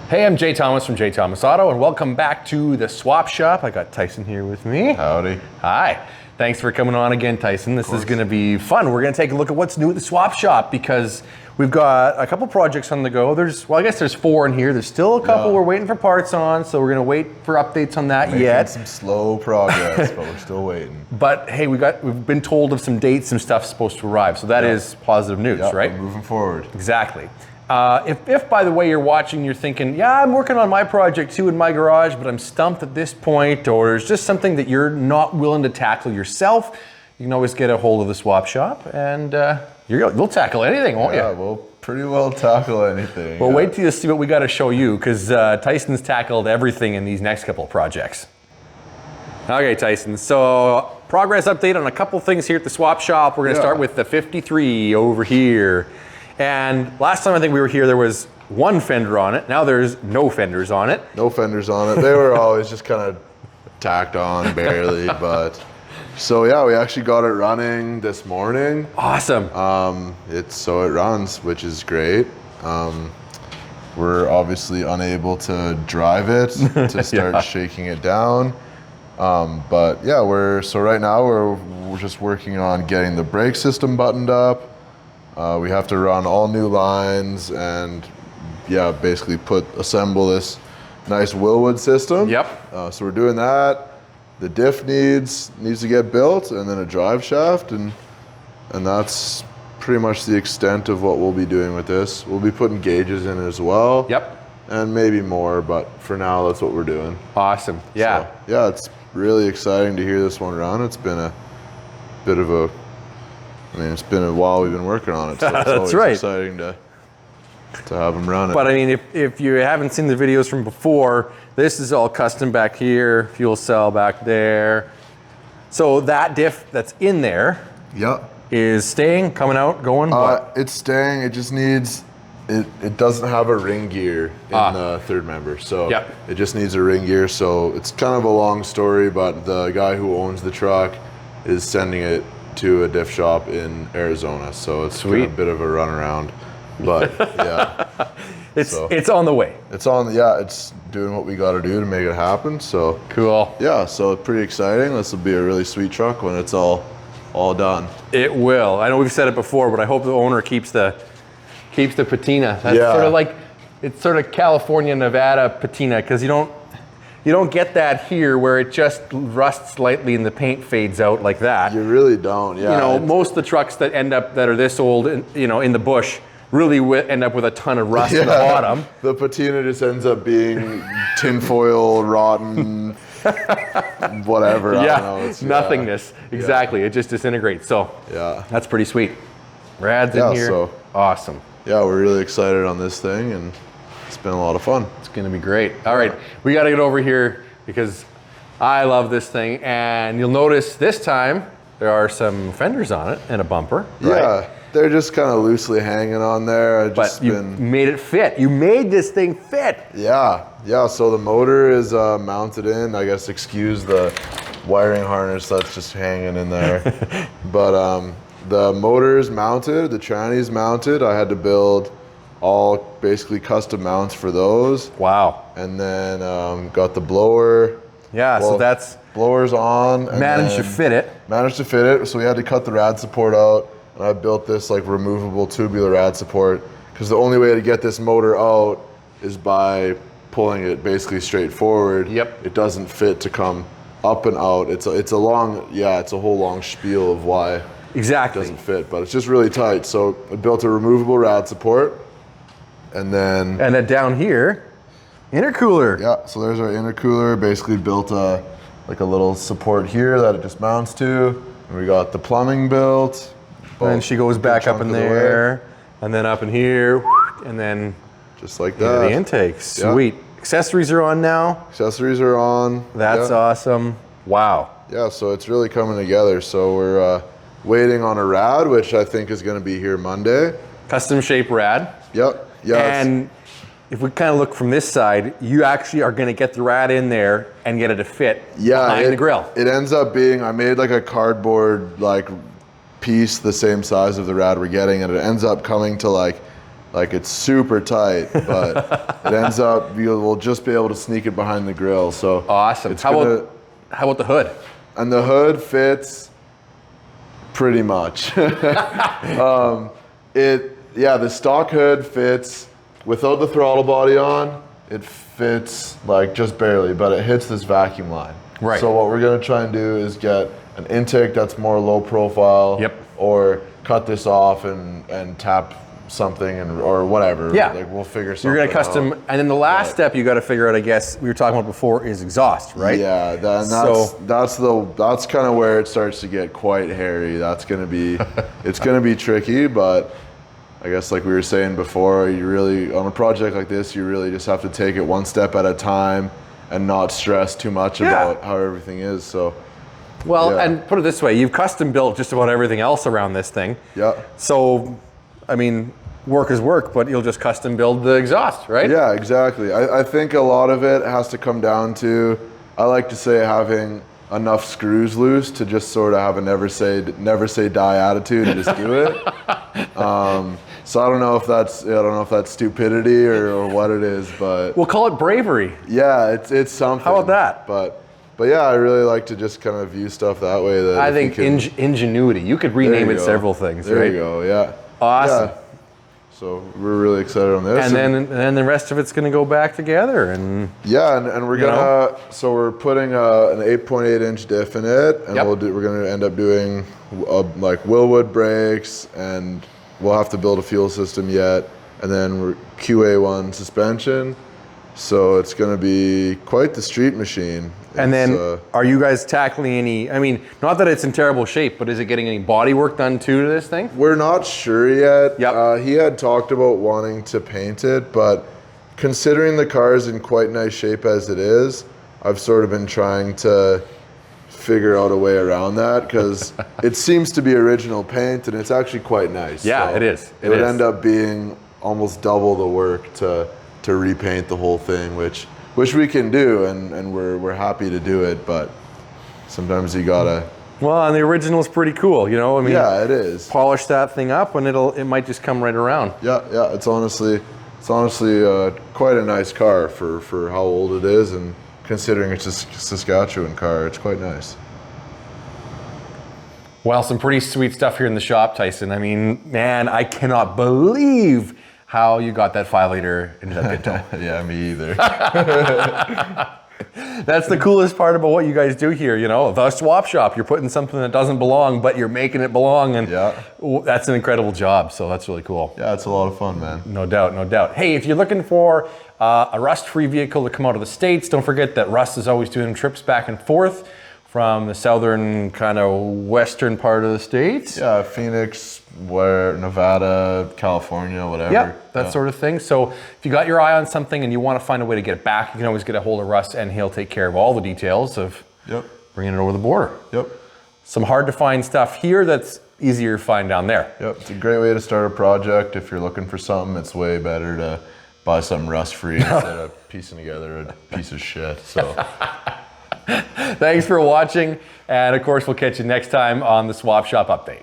Hey, I'm Jay Thomas from Jay Thomas Auto, and welcome back to the Swap Shop. I got Tyson here with me. Howdy. Hi. Thanks for coming on again, Tyson. This is going to be fun. We're going to take a look at what's new at the Swap Shop because we've got a couple projects on the go. I guess there's 4 in here. There's still a couple we're waiting for parts on, so we're going to wait for updates on that yet. Some slow progress, but we're still waiting. But hey, we've been told of some dates, some stuff's supposed to arrive, so that is positive news, right? We're moving forward. Exactly. If by the way you're watching, you're thinking, yeah, I'm working on my project too in my garage, but I'm stumped at this point, or there's just something that you're not willing to tackle yourself, you can always get a hold of the Swap Shop, and we'll tackle anything, won't you? Yeah, we'll pretty well tackle anything. Well, wait till you see what we got to show you, because Tyson's tackled everything in these next couple of projects. Okay, Tyson, so progress update on a couple things here at the Swap Shop. We're going to start with the 53 over here. And last time I think we were here, there was one fender on it. Now there's no fenders on it. No fenders on it. They were always just kind of tacked on barely, but so yeah, we actually got it running this morning. Awesome. It runs, which is great. We're obviously unable to drive it to start shaking it down. But yeah, right now we're just working on getting the brake system buttoned up. We have to run all new lines and basically assemble this nice Willwood system. Yep. So we're doing that. The diff needs to get built, and then a drive shaft, and that's pretty much the extent of what we'll be doing with this. We'll be putting gauges in as well. Yep. And maybe more, but for now that's what we're doing. Awesome. Yeah. So, yeah, it's really exciting to hear this one run. It's been a bit of a it's been a while we've been working on it, so it's always exciting to have them run it. But I mean, if you haven't seen the videos from before, this is all custom back here, fuel cell back there. So that diff that's in there is staying, coming out, going? It's staying. It just needs, it doesn't have a ring gear in the third member, so it just needs a ring gear. So it's kind of a long story, but the guy who owns the truck is sending it to a diff shop in Arizona, so it's a bit of a runaround, but it's on the way. It's doing what we got to do to make it happen. So cool. Yeah, so it's pretty exciting. This will be a really sweet truck when it's all done. It will. I know we've said it before, but I hope the owner keeps the patina. That's sort of like, it's sort of California, Nevada patina, because you don't get that here where it just rusts slightly and the paint fades out like that. You really don't, yeah. You know, most of the trucks that are this old, in the bush, really end up with a ton of rust in the bottom. The patina just ends up being tinfoil, rotten, whatever. I don't know. It's, nothingness. Exactly. It just disintegrates. So that's pretty sweet. Rad's in here. So, awesome. Yeah, we're really excited on this thing, and it's been a lot of fun. It's gonna be great. All right, we gotta get over here because I love this thing, and you'll notice this time there are some fenders on it and a bumper. Yeah, they're just kind of loosely hanging on there. But you made it fit. You made this thing fit. Yeah. So the motor is mounted in. I guess excuse the wiring harness that's just hanging in there. But the motor is mounted. The tranny's mounted. I had to build all basically custom mounts for those. Wow. And then got the blower. Yeah, so that's... Blower's on. And managed to fit it. So we had to cut the rad support out. And I built this like removable tubular rad support because the only way to get this motor out is by pulling it basically straight forward. Yep. It doesn't fit to come up and out. It's a whole long spiel of why it doesn't fit, but it's just really tight. So I built a removable rad support. And then down here, intercooler. Yeah, so there's our intercooler. Basically built a little support here that it just mounts to. And we got the plumbing built. And then she goes back up in there, and then up in here, and then just like that. The intake. Sweet. Yeah. Accessories are on now. Accessories are on. That's awesome. Wow. Yeah, so it's really coming together. So we're waiting on a rad, which I think is going to be here Monday. Custom shape rad. Yep. Yeah. And if we kind of look from this side, you actually are going to get the rad in there and get it to fit behind the grill. It ends up being, I made like a cardboard piece the same size of the rad we're getting, and it ends up coming to like Like it's super tight, but it ends up we'll just be able to sneak it behind the grill. So awesome. How about the hood? And the hood fits pretty much. The stock hood fits without the throttle body on. It fits like just barely, but it hits this vacuum line. Right. So what we're gonna try and do is get an intake that's more low profile. Yep. Or cut this off and tap something or whatever. Yeah. Like we'll figure something You're gonna custom, out. and then the last step you got to figure out, I guess we were talking about before, is exhaust, right? Yeah, that's kind of where it starts to get quite hairy. That's gonna be, it's gonna be tricky, but I guess like we were saying before, you really, on a project like this, you really just have to take it one step at a time and not stress too much about how everything is. So. Well, and put it this way, you've custom built just about everything else around this thing. Yeah. So, I mean, work is work, but you'll just custom build the exhaust, right? Yeah, exactly. I think a lot of it has to come down to, I like to say, having enough screws loose to just sort of have a never say die attitude and just do it. So I don't know if that's stupidity or what it is, but we'll call it bravery. Yeah, it's something. How about that? But yeah, I really like to just kind of view stuff that way. That I think ingenuity. You could rename it several things, right? There you go. Yeah. Awesome. Yeah. So we're really excited on this. And then the rest of it's going to go back together. And and we're gonna. So we're putting an 8.8 inch diff in it, and we're gonna end up doing like Willwood brakes, and we'll have to build a fuel system yet, and then we're QA1 suspension. So it's going to be quite the street machine. And then are you guys tackling any, I mean, not that it's in terrible shape, but is it getting any body work done too to this thing? We're not sure yet. Yep. He had talked about wanting to paint it, but considering the car is in quite nice shape as it is, I've sort of been trying to figure out a way around that because it seems to be original paint and it's actually quite nice. Yeah, so it is. It would end up being almost double the work to repaint the whole thing, which we can do, and we're happy to do it, but sometimes you gotta. Well, and the original is pretty cool, you know. I mean, yeah, it is. Polish that thing up, and it might just come right around. Yeah. It's honestly quite a nice car for how old it is, and considering it's a Saskatchewan car, it's quite nice. Well, some pretty sweet stuff here in the shop, Tyson. I mean, man, I cannot believe how you got that 5 liter into that Pinto. Yeah, me either. That's the coolest part about what you guys do here, you know, the swap shop. You're putting something that doesn't belong, but you're making it belong, and that's an incredible job, so that's really cool. Yeah, it's a lot of fun, man. No doubt, no doubt. Hey, if you're looking for a rust-free vehicle to come out of the States, don't forget that Russ is always doing trips back and forth from the southern, kind of western part of the States. Yeah, Phoenix, Nevada, California, whatever. Yep, that sort of thing. So if you got your eye on something and you want to find a way to get it back, you can always get a hold of Russ and he'll take care of all the details of bringing it over the border. Yep. Some hard to find stuff here that's easier to find down there. Yep, it's a great way to start a project. If you're looking for something, it's way better to buy something rust-free instead of piecing together a piece of shit, so. Thanks for watching, and of course we'll catch you next time on the Swap Shop Update.